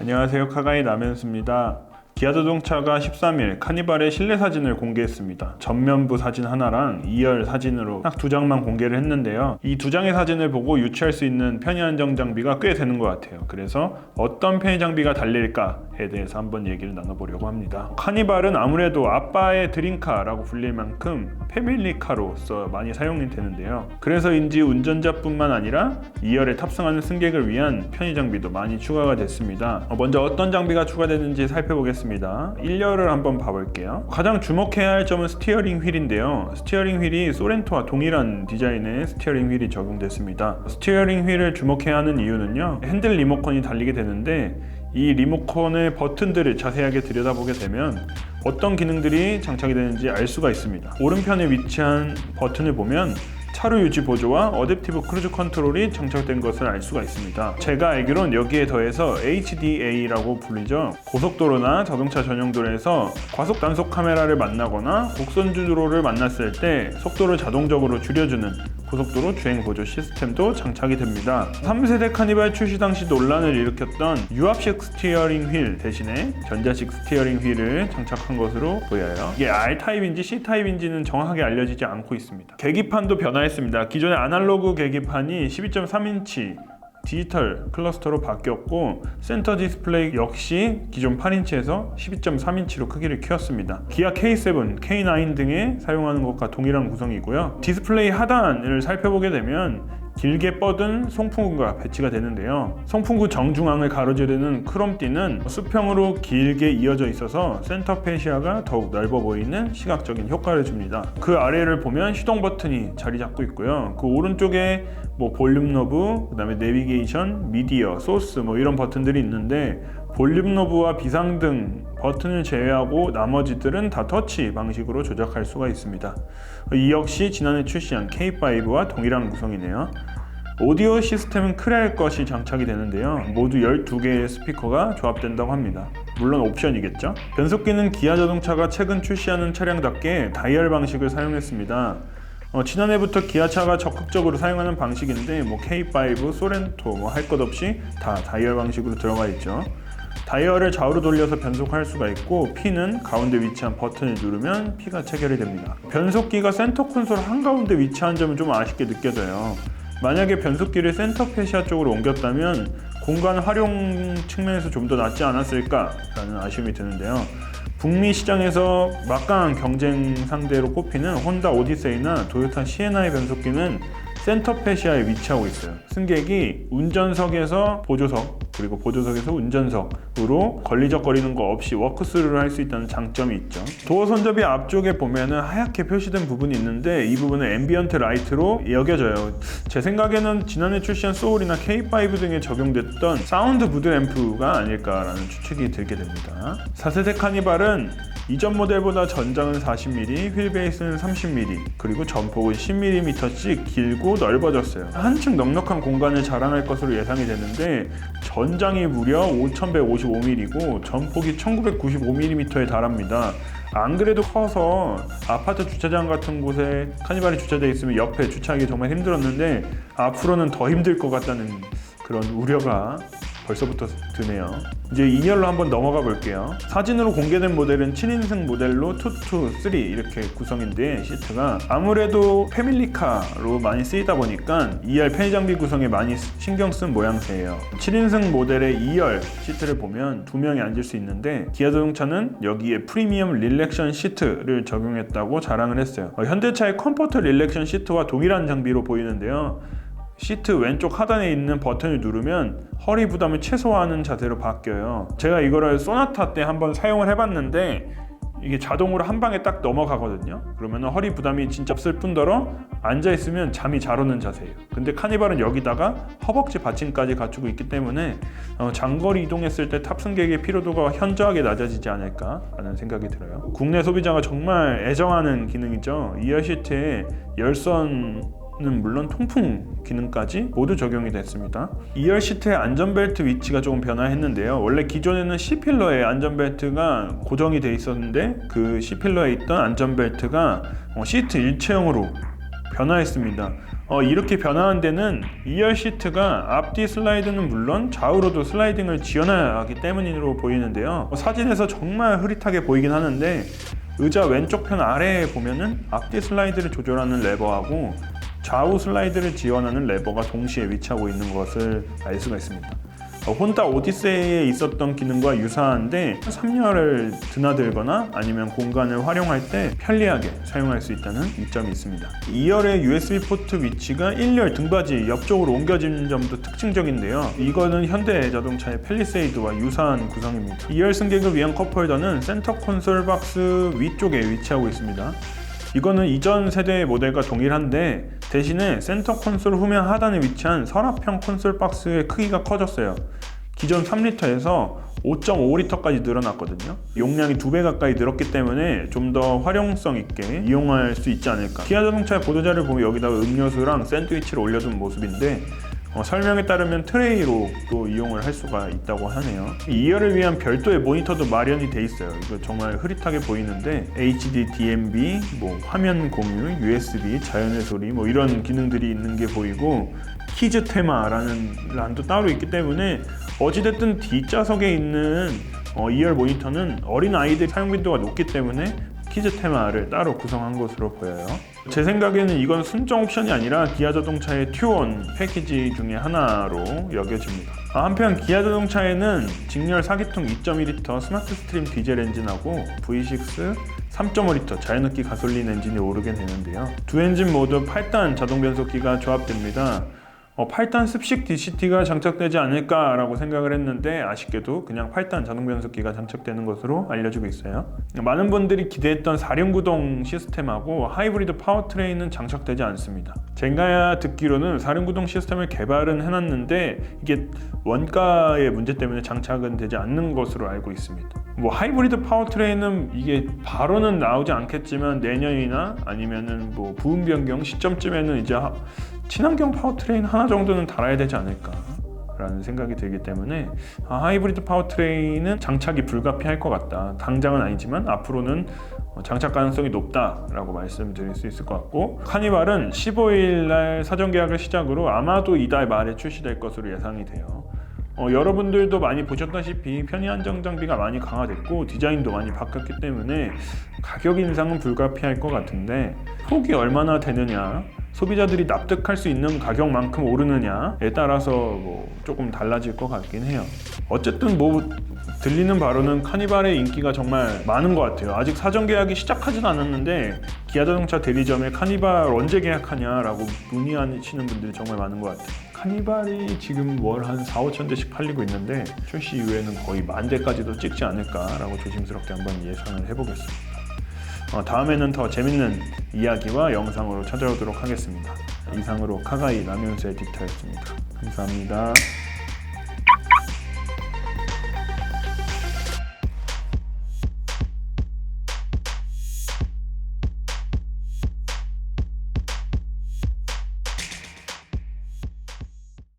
안녕하세요. 카가이 남현수입니다. 기아자동차가 13일 카니발의 실내 사진을 공개했습니다. 전면부 사진 하나랑 2열 사진으로 딱 두 장만 공개를 했는데요. 이 두 장의 사진을 보고 유추할 수 있는 편의 안정 장비가 꽤 되는 것 같아요. 그래서 어떤 편의 장비가 달릴까에 대해서 한번 얘기를 나눠보려고 합니다. 카니발은 아무래도 아빠의 드림카라고 불릴 만큼 패밀리카로서 많이 사용이 되는데요. 그래서인지 운전자뿐만 아니라 2열에 탑승하는 승객을 위한 편의 장비도 많이 추가가 됐습니다. 먼저 어떤 장비가 추가됐는지 살펴보겠습니다. 1열을 한번 봐볼게요. 가장 주목해야 할 점은 스티어링 휠인데요. 스티어링 휠이 소렌토와 동일한 디자인의 스티어링 휠이 적용됐습니다. 스티어링 휠을 주목해야 하는 이유는요, 핸들 리모컨이 달리게 되는데 이 리모컨의 버튼들을 자세하게 들여다보게 되면 어떤 기능들이 장착이 되는지 알 수가 있습니다. 오른편에 위치한 버튼을 보면 차로 유지 보조와 어댑티브 크루즈 컨트롤이 장착된 것을 알 수가 있습니다. 제가 알기론 여기에 더해서 HDA라고 불리죠. 고속도로나 자동차 전용도로에서 과속 단속 카메라를 만나거나 곡선 주로를 만났을 때 속도를 자동적으로 줄여주는 고속도로 주행 보조 시스템도 장착이 됩니다. 3세대 카니발 출시 당시 논란을 일으켰던 유압식 스티어링 휠 대신에 전자식 스티어링 휠을 장착한 것으로 보여요. 이게 R타입인지 C타입인지는 정확하게 알려지지 않고 있습니다. 계기판도 변화했습니다. 기존의 아날로그 계기판이 12.3인치 디지털 클러스터로 바뀌었고, 센터 디스플레이 역시 기존 8인치에서 12.3인치로 크기를 키웠습니다. 기아 K7, K9 등에 사용하는 것과 동일한 구성이고요. 디스플레이 하단을 살펴보게 되면 길게 뻗은 송풍구가 배치가 되는데요. 송풍구 정중앙을 가로지르는 크롬띠는 수평으로 길게 이어져 있어서 센터 페시아가 더욱 넓어 보이는 시각적인 효과를 줍니다. 그 아래를 보면 시동 버튼이 자리 잡고 있고요. 그 오른쪽에 볼륨 노브, 그 다음에 내비게이션, 미디어, 소스 이런 버튼들이 있는데, 볼륨 노브와 비상등 버튼을 제외하고 나머지들은 다 터치 방식으로 조작할 수가 있습니다. 이 역시 지난해 출시한 K5와 동일한 구성이네요. 오디오 시스템은 크레 것이 장착이 되는데요. 모두 12개의 스피커가 조합된다고 합니다. 물론 옵션이겠죠. 변속기는 기아 자동차가 최근 출시하는 차량답게 다이얼 방식을 사용했습니다. 지난해부터 기아차가 적극적으로 사용하는 방식인데 K5, 소렌토 할 것 없이 다 다이얼 방식으로 들어가 있죠. 다이얼을 좌우로 돌려서 변속할 수가 있고, P는 가운데 위치한 버튼을 누르면 P가 체결이 됩니다. 변속기가 센터 콘솔 한가운데 위치한 점은 좀 아쉽게 느껴져요. 만약에 변속기를 센터 페시아 쪽으로 옮겼다면 공간 활용 측면에서 좀 더 낫지 않았을까라는 아쉬움이 드는데요. 북미 시장에서 막강한 경쟁 상대로 꼽히는 혼다 오디세이나 도요타 시에나의 변속기는 센터 페시아에 위치하고 있어요. 승객이 운전석에서 보조석, 그리고 보조석에서 운전석으로 걸리적거리는 거 없이 워크스루를 할 수 있다는 장점이 있죠. 도어 손잡이 앞쪽에 보면은 하얗게 표시된 부분이 있는데, 이 부분은 앰비언트 라이트로 여겨져요. 제 생각에는 지난해 출시한 소울이나 K5 등에 적용됐던 사운드 부드 앰프가 아닐까라는 추측이 들게 됩니다. 4세대 카니발은 이전 모델보다 전장은 40mm, 휠베이스는 30mm, 그리고 전폭은 10mm씩 길고 넓어졌어요. 한층 넉넉한 공간을 자랑할 것으로 예상이 되는데, 전장이 무려 5155mm고 전폭이 1995mm에 달합니다. 안 그래도 커서 아파트 주차장 같은 곳에 카니발이 주차되어 있으면 옆에 주차하기 정말 힘들었는데, 앞으로는 더 힘들 것 같다는 그런 우려가 벌써부터 드네요. 이제 2열로 한번 넘어가 볼게요. 사진으로 공개된 모델은 7인승 모델로 2-3 이렇게 구성인데, 시트가 아무래도 패밀리카로 많이 쓰이다 보니까 2열 편의 장비 구성에 많이 신경 쓴 모양새예요. 7인승 모델의 2열 시트를 보면 2명이 앉을 수 있는데, 기아 자동차는 여기에 프리미엄 릴렉션 시트를 적용했다고 자랑을 했어요. 현대차의 컴포트 릴렉션 시트와 동일한 장비로 보이는데요. 시트 왼쪽 하단에 있는 버튼을 누르면 허리 부담을 최소화하는 자세로 바뀌어요. 제가 이거를 소나타 때 한번 사용을 해봤는데, 이게 자동으로 한 방에 딱 넘어가거든요. 그러면 허리 부담이 진짜 없을 뿐더러 앉아있으면 잠이 잘 오는 자세예요. 근데 카니발은 여기다가 허벅지 받침까지 갖추고 있기 때문에 장거리 이동했을 때 탑승객의 피로도가 현저하게 낮아지지 않을까라는 생각이 들어요. 국내 소비자가 정말 애정하는 기능이죠. 2열 시트에 열선 는 물론 통풍 기능까지 모두 적용이 됐습니다. 2열 시트의 안전벨트 위치가 조금 변화했는데요. 원래 기존에는 C필러에 안전벨트가 고정이 돼 있었는데, 그 C필러에 있던 안전벨트가 시트 일체형으로 변화했습니다. 이렇게 변화한 데는 2열 시트가 앞뒤 슬라이드는 물론 좌우로도 슬라이딩을 지원하기 때문으로 보이는데요. 사진에서 정말 흐릿하게 보이긴 하는데 의자 왼쪽 편 아래에 보면은 앞뒤 슬라이드를 조절하는 레버하고 좌우 슬라이드를 지원하는 레버가 동시에 위치하고 있는 것을 알 수가 있습니다. 혼다 오디세이에 있었던 기능과 유사한데 3열을 드나들거나 아니면 공간을 활용할 때 편리하게 사용할 수 있다는 이점이 있습니다. 2열의 USB 포트 위치가 1열 등받이 옆쪽으로 옮겨진 점도 특징적인데요. 이거는 현대 자동차의 팰리세이드와 유사한 구성입니다. 2열 승객을 위한 컵홀더는 센터 콘솔 박스 위쪽에 위치하고 있습니다. 이거는 이전 세대의 모델과 동일한데 대신에 센터 콘솔 후면 하단에 위치한 서랍형 콘솔 박스의 크기가 커졌어요. 기존 3L에서 5.5L까지 늘어났거든요. 용량이 2배 가까이 늘었기 때문에 좀 더 활용성 있게 이용할 수 있지 않을까. 기아 자동차의 보도자를 보면 여기다가 음료수랑 샌드위치를 올려둔 모습인데 설명에 따르면 트레이로 또 이용을 할 수가 있다고 하네요. 2열을 위한 별도의 모니터도 마련이 돼 있어요. 이거 정말 흐릿하게 보이는데 HD, DMB, 화면 공유, USB, 자연의 소리 이런 기능들이 있는 게 보이고 키즈 테마라는 란도 따로 있기 때문에 어찌됐든 뒷좌석에 있는 2열 모니터는 어린 아이들 사용 빈도가 높기 때문에 키즈 테마를 따로 구성한 것으로 보여요. 제 생각에는 이건 순정 옵션이 아니라 기아 자동차의 튜온 패키지 중에 하나로 여겨집니다. 한편 기아 자동차에는 직렬 4기통 2.2L 스마트 스트림 디젤 엔진하고 V6 3.5L 자연흡기 가솔린 엔진이 오르게 되는데요. 두 엔진 모두 8단 자동 변속기가 조합됩니다. 8단 습식 DCT가 장착되지 않을까라고 생각을 했는데 아쉽게도 그냥 8단 자동 변속기가 장착되는 것으로 알려지고 있어요. 많은 분들이 기대했던 4륜구동 시스템하고 하이브리드 파워트레인은 장착되지 않습니다. 제가 듣기로는 4륜구동 시스템을 개발은 해놨는데 이게 원가의 문제 때문에 장착은 되지 않는 것으로 알고 있습니다. 하이브리드 파워트레인은 이게 바로는 나오지 않겠지만 내년이나 아니면은 부품 변경 시점쯤에는 이제 친환경 파워트레인 하나 정도는 달아야 되지 않을까 라는 생각이 들기 때문에 하이브리드 파워트레인은 장착이 불가피할 것 같다. 당장은 아니지만 앞으로는 장착 가능성이 높다라고 말씀드릴 수 있을 것 같고, 카니발은 15일 날 사전 계약을 시작으로 아마도 이달 말에 출시될 것으로 예상이 돼요. 여러분들도 많이 보셨다시피 편의 안정 장비가 많이 강화됐고 디자인도 많이 바뀌었기 때문에 가격 인상은 불가피할 것 같은데 폭이 얼마나 되느냐, 소비자들이 납득할 수 있는 가격만큼 오르느냐에 따라서 조금 달라질 것 같긴 해요. 어쨌든 들리는 바로는 카니발의 인기가 정말 많은 것 같아요. 아직 사전 계약이 시작하지도 않았는데 기아 자동차 대리점에 카니발 언제 계약하냐라고 문의하시는 분들이 정말 많은 것 같아요. 카니발이 지금 월 한 4-5천 대씩 팔리고 있는데 출시 이후에는 거의 10,000대까지도 찍지 않을까라고 조심스럽게 한번 예상을 해보겠습니다. 다음에는 더 재밌는 이야기와 영상으로 찾아오도록 하겠습니다. 이상으로 카가이 라면스 에디터였습니다. 감사합니다.